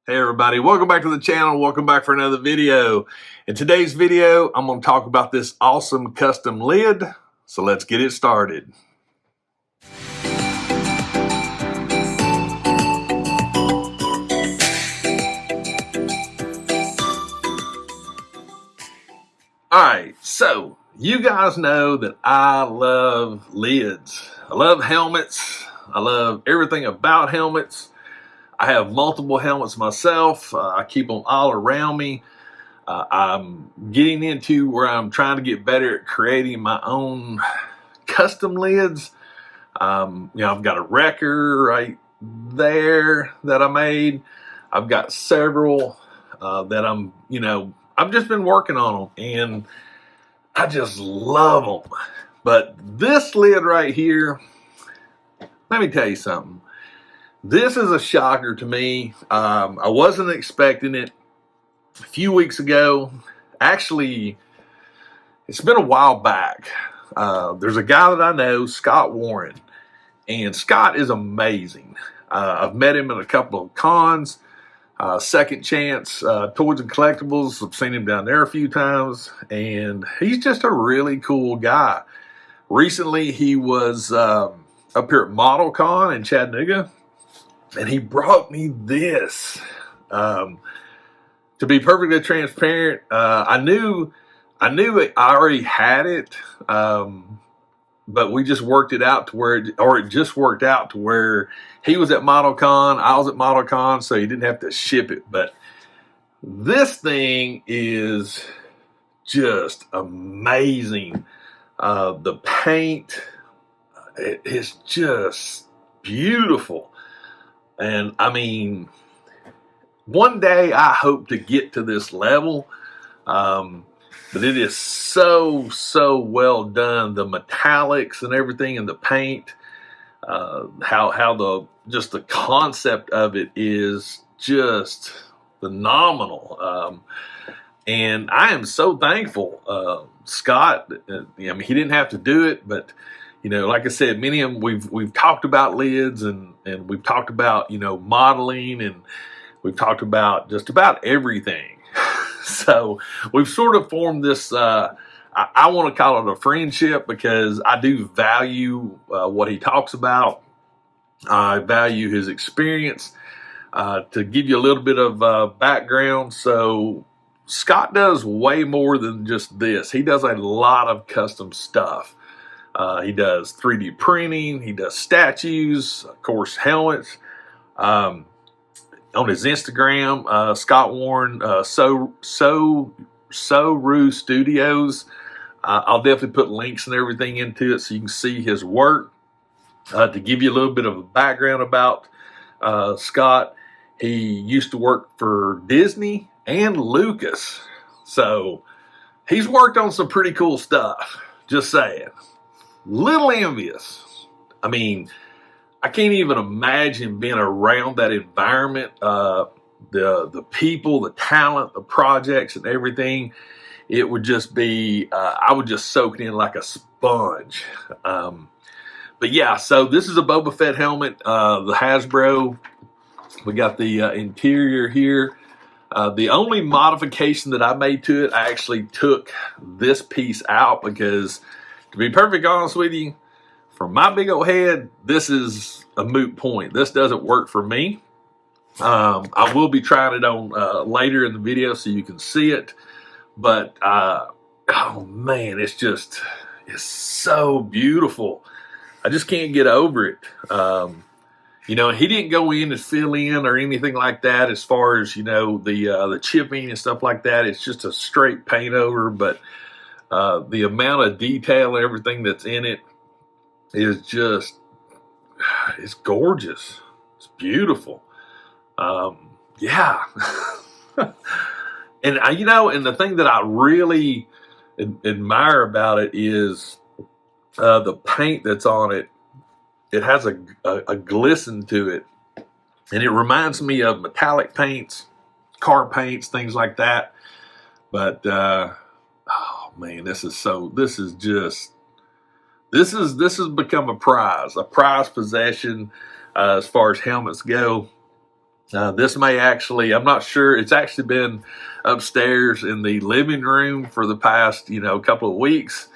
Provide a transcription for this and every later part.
Hey everybody, welcome back to the channel. Welcome back for another video. In today's video, I'm going to talk about this awesome custom lid. So let's get it started. Alright, so you guys know that I love lids. I love helmets. I love everything about helmets. I have multiple helmets myself. I keep them all around me. I'm getting into where I'm trying to get better at creating my own custom lids. I've got a wrecker right there that I made. I've got several that I've just been working on them and I just love them. But this lid right here, let me tell you something. This is a shocker to me. I wasn't expecting it. A few weeks ago, actually, it's been a while back. There's a guy that I know, Scott Warren, and Scott is amazing. I've met him at a couple of cons, Second Chance Toys and Collectibles. I've seen him down there a few times, and he's just a really cool guy. Recently, he was up here at ModelCon in Chattanooga, and he brought me this. To be perfectly transparent, I knew I already had it, but we just worked it out to where, it just worked out to where he was at ModelCon, I was at ModelCon, so he didn't have to ship it. But this thing is just amazing. The paint, it is just beautiful. And I mean, one day I hope to get to this level, but it is so well done. The metallics and everything and the paint, how the concept of it is just phenomenal. And I am so thankful. Scott, he didn't have to do it, but like I said, many of them we've talked about lids and we've talked about modeling, and we've talked about just about everything. So we've sort of formed this. I want to call it a friendship because I do value what he talks about. I value his experience. To give you a little bit of background, so Scott does way more than just this. He does a lot of custom stuff. He does 3D printing. He does statues, of course, helmets. On his Instagram, Scott Warren, Rue Studios. I'll definitely put links and everything into it so you can see his work. To give you a little bit of a background about Scott, he used to work for Disney and Lucas. So he's worked on some pretty cool stuff, just saying. Little envious. I mean, I can't even imagine being around that environment, the people, the talent, the projects, and everything. It would just be, I would just soak it in like a sponge. But yeah, so this is a Boba Fett helmet, the Hasbro. We got the interior here. The only modification that I made to it, I actually took this piece out because, to be perfectly honest with you, from my big old head, this is a moot point. This doesn't work for me. I will be trying it on later in the video so you can see it. But, oh man, it's so beautiful. I just can't get over it. He didn't go in and fill in or anything like that as far as, the chipping and stuff like that. It's just a straight paint over, but the amount of detail and everything that's in it is it's gorgeous. It's beautiful. Yeah. And and the thing that I really admire about it is the paint that's on it. It has a glisten to it, and it reminds me of metallic paints, car paints, things like that. But oh man, this has become a prized possession as far as helmets go. This may actually, I'm not sure, it's actually been upstairs in the living room for the past, couple of weeks.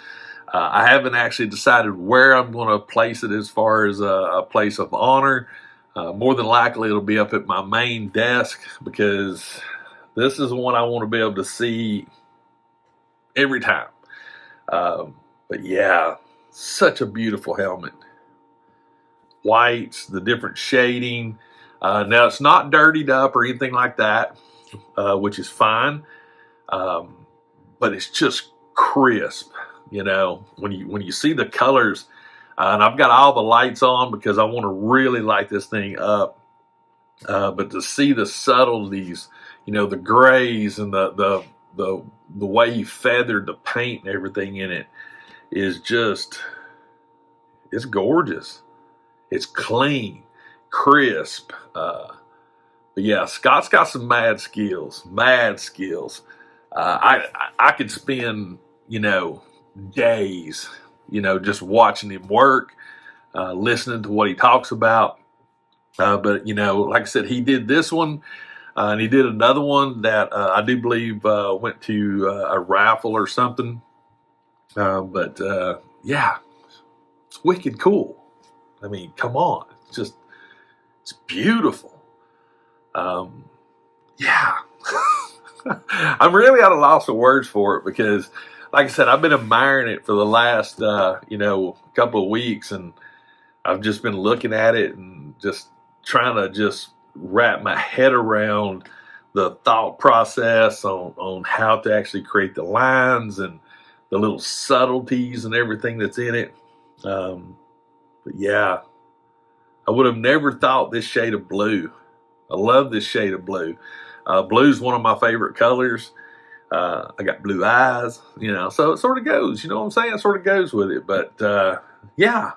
I haven't actually decided where I'm going to place it as far as a place of honor. More than likely, it'll be up at my main desk, because this is one I want to be able to see every time. But yeah, such a beautiful helmet. Whites, the different shading. Now, it's not dirtied up or anything like that, which is fine. But it's just crisp. When you see the colors, and I've got all the lights on because I want to really light this thing up. But to see the subtleties, the grays and the way he feathered the paint and everything in it is just, it's gorgeous. It's clean, crisp. But yeah, Scott's got some mad skills. I could spend, days, just watching him work, listening to what he talks about. But, like I said, he did this one, and he did another one that I do believe went to a raffle or something. But yeah, it's wicked cool. I mean, come on. It's beautiful. Yeah. I'm really at a loss of words for it, because, like I said, I've been admiring it for the last, couple of weeks, and I've just been looking at it and just trying to just wrap my head around the thought process on how to actually create the lines and the little subtleties and everything that's in it. But yeah, I would have never thought this shade of blue. I love this shade of blue. Blue's one of my favorite colors. I got blue eyes, so it sort of goes, what I'm saying? It sort of goes with it. But yeah,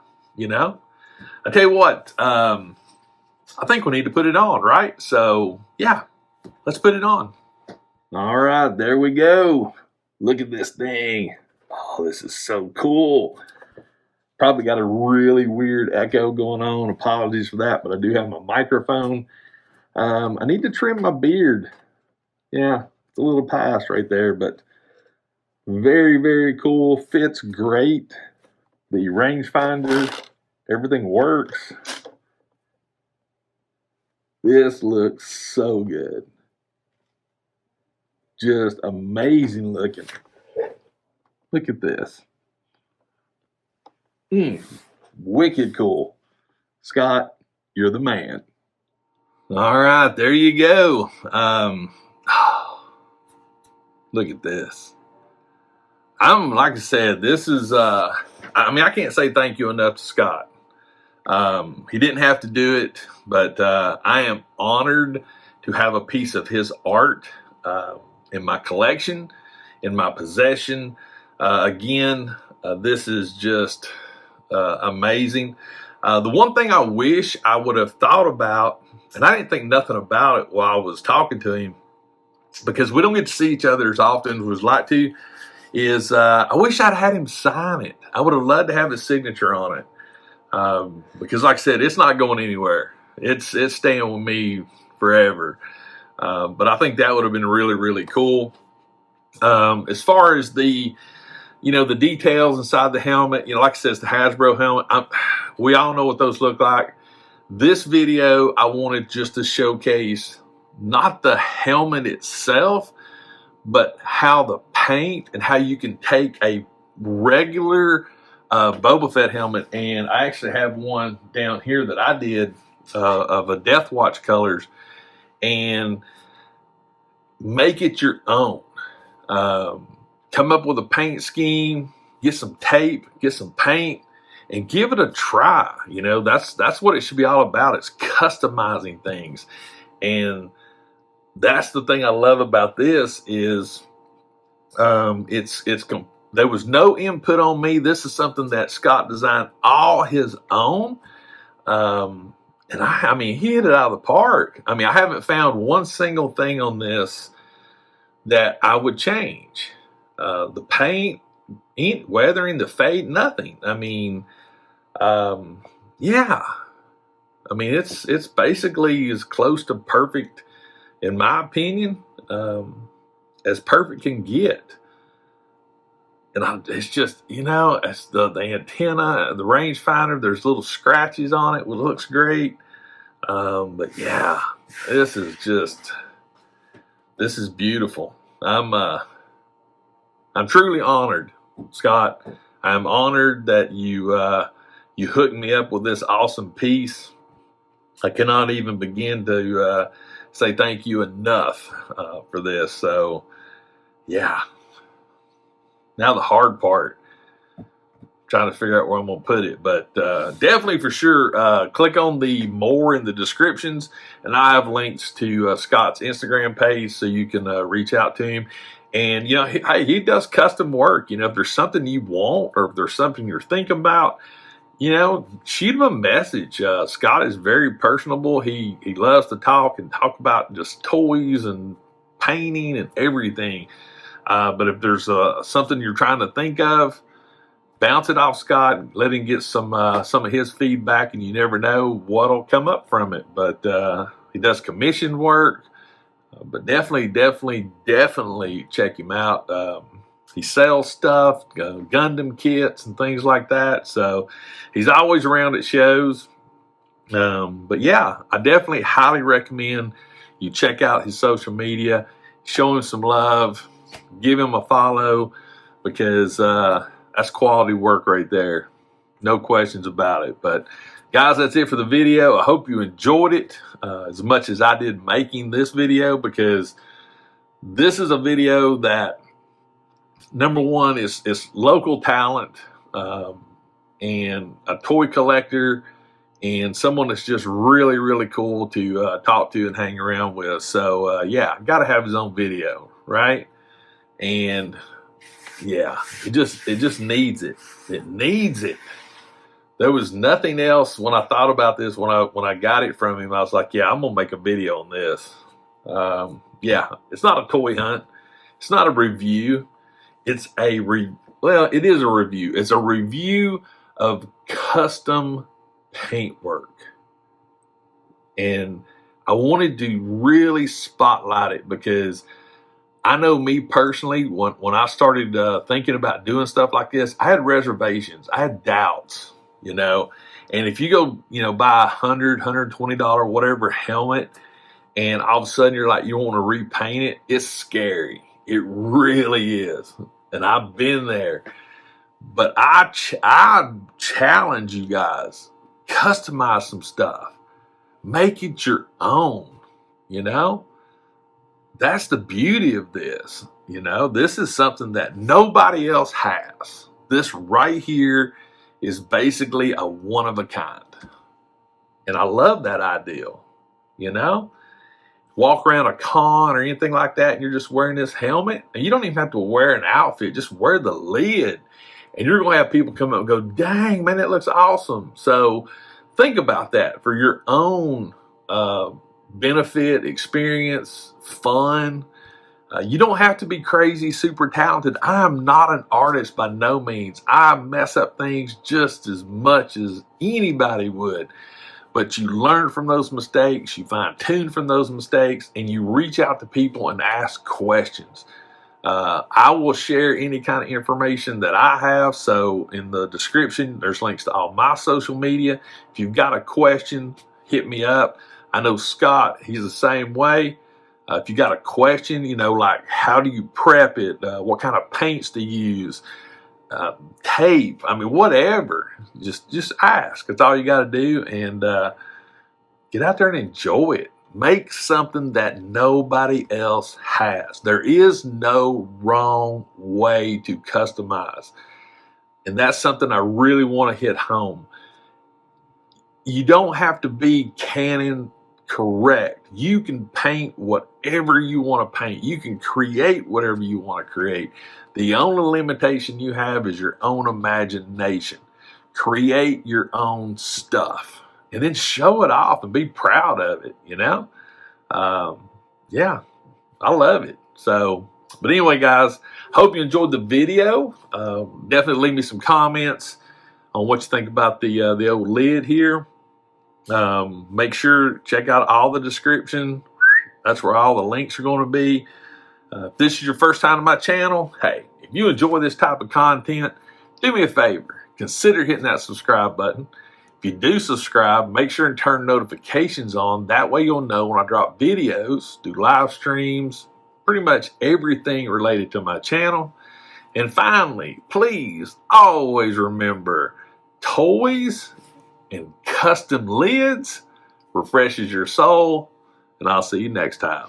I tell you what, I think we need to put it on, right? So yeah, let's put it on. All right, there we go. Look at this thing. Oh, this is so cool. Probably got a really weird echo going on. Apologies for that, but I do have my microphone. I need to trim my beard. Yeah, it's a little past right there, but very, very cool. Fits great. The rangefinder, everything works. This looks so good. Just amazing looking. Look at this. Wicked cool. Scott, you're the man. All right, there you go. Look at this. Like I said, this is, I can't say thank you enough to Scott. He didn't have to do it, but I am honored to have a piece of his art in my collection, in my possession. Again, this is just amazing. The one thing I wish I would have thought about, and I didn't think nothing about it while I was talking to him, because we don't get to see each other as often as we'd like to, is I wish I'd had him sign it. I would have loved to have his signature on it. Because like I said, it's not going anywhere. It's staying with me forever. But I think that would have been really, really cool. As far as the details inside the helmet, like I said, it's the Hasbro helmet. We all know what those look like. This video, I wanted just to showcase not the helmet itself, but how the paint and how you can take a regular Boba Fett helmet, and I actually have one down here that I did of a Death Watch colors, and make it your own. Come up with a paint scheme, get some tape, get some paint, and give it a try. That's what it should be all about. It's customizing things. And that's the thing I love about this is there was no input on me. This is something that Scott designed all his own. And he hit it out of the park. I haven't found one single thing on this that I would change. The paint, weathering, the fade, nothing. Yeah. I mean, it's basically as close to perfect, in my opinion, as perfect can get. And it's just, it's the antenna, the rangefinder. There's little scratches on it. It looks great. But yeah, this is beautiful. I'm truly honored, Scott. I'm honored that you hooked me up with this awesome piece. I cannot even begin to say thank you enough for this. So, yeah. Now the hard part, trying to figure out where I'm going to put it. But definitely for sure, click on the more in the descriptions. And I have links to Scott's Instagram page so you can reach out to him. And, he does custom work. If there's something you want or if there's something you're thinking about, shoot him a message. Scott is very personable. He loves to talk about just toys and painting and everything. But if there's something you're trying to think of, bounce it off Scott. Let him get some of his feedback, and you never know what'll come up from it. But he does commission work. But definitely check him out. He sells stuff, Gundam kits and things like that. So he's always around at shows. But yeah, I definitely highly recommend you check out his social media, show him some love, give him a follow, because that's quality work right there. No questions about it. But guys, that's it for the video. I hope you enjoyed it as much as I did making this video, because this is a video that, number one, is local talent and a toy collector and someone that's just really, really cool to talk to and hang around with. So yeah, got to have his own video, right? And yeah, it just needs it. It needs it. There was nothing else when I thought about this. When I got it from him, I was like, yeah, I'm gonna make a video on this. Yeah, it's not a toy hunt. It's not a review. It's it is a review. It's a review of custom paintwork. And I wanted to really spotlight it, because I know me personally, when I started thinking about doing stuff like this, I had reservations. I had doubts, And if you go, buy $100, $120, whatever helmet, and all of a sudden you're like, you want to repaint it, it's scary. It really is. And I've been there. But I challenge you guys, customize some stuff. Make it your own, That's the beauty of this. This is something that nobody else has. This right here is basically a one of a kind. And I love that ideal, Walk around a con or anything like that, and you're just wearing this helmet, and you don't even have to wear an outfit. Just wear the lid, and you're going to have people come up and go, dang, man, that looks awesome. So think about that for your own benefit, experience, fun. You don't have to be crazy, super talented. I'm not an artist by no means. I mess up things just as much as anybody would. But you learn from those mistakes, you fine tune from those mistakes, and you reach out to people and ask questions. I will share any kind of information that I have. So in the description, there's links to all my social media. If you've got a question, hit me up. I know Scott, he's the same way. If you got a question, like how do you prep it? What kind of paints to use? Tape, whatever. Just ask. That's all you got to do, and get out there and enjoy it. Make something that nobody else has. There is no wrong way to customize, and that's something I really want to hit home. You don't have to be Canon correct. You can paint whatever you want to paint. You can create whatever you want to create. The only limitation you have is your own imagination. Create your own stuff and then show it off and be proud of it, yeah, I love it. So, but anyway, guys, hope you enjoyed the video. Definitely leave me some comments on what you think about the old lid here. Make sure check out all the description. That's where all the links are going to be. If this is your first time to my channel, hey, if you enjoy this type of content, do me a favor. Consider hitting that subscribe button. If you do subscribe, make sure and turn notifications on. That way you'll know when I drop videos, do live streams, pretty much everything related to my channel. And finally, please always remember, toys and custom lids refreshes your soul. And I'll see you next time.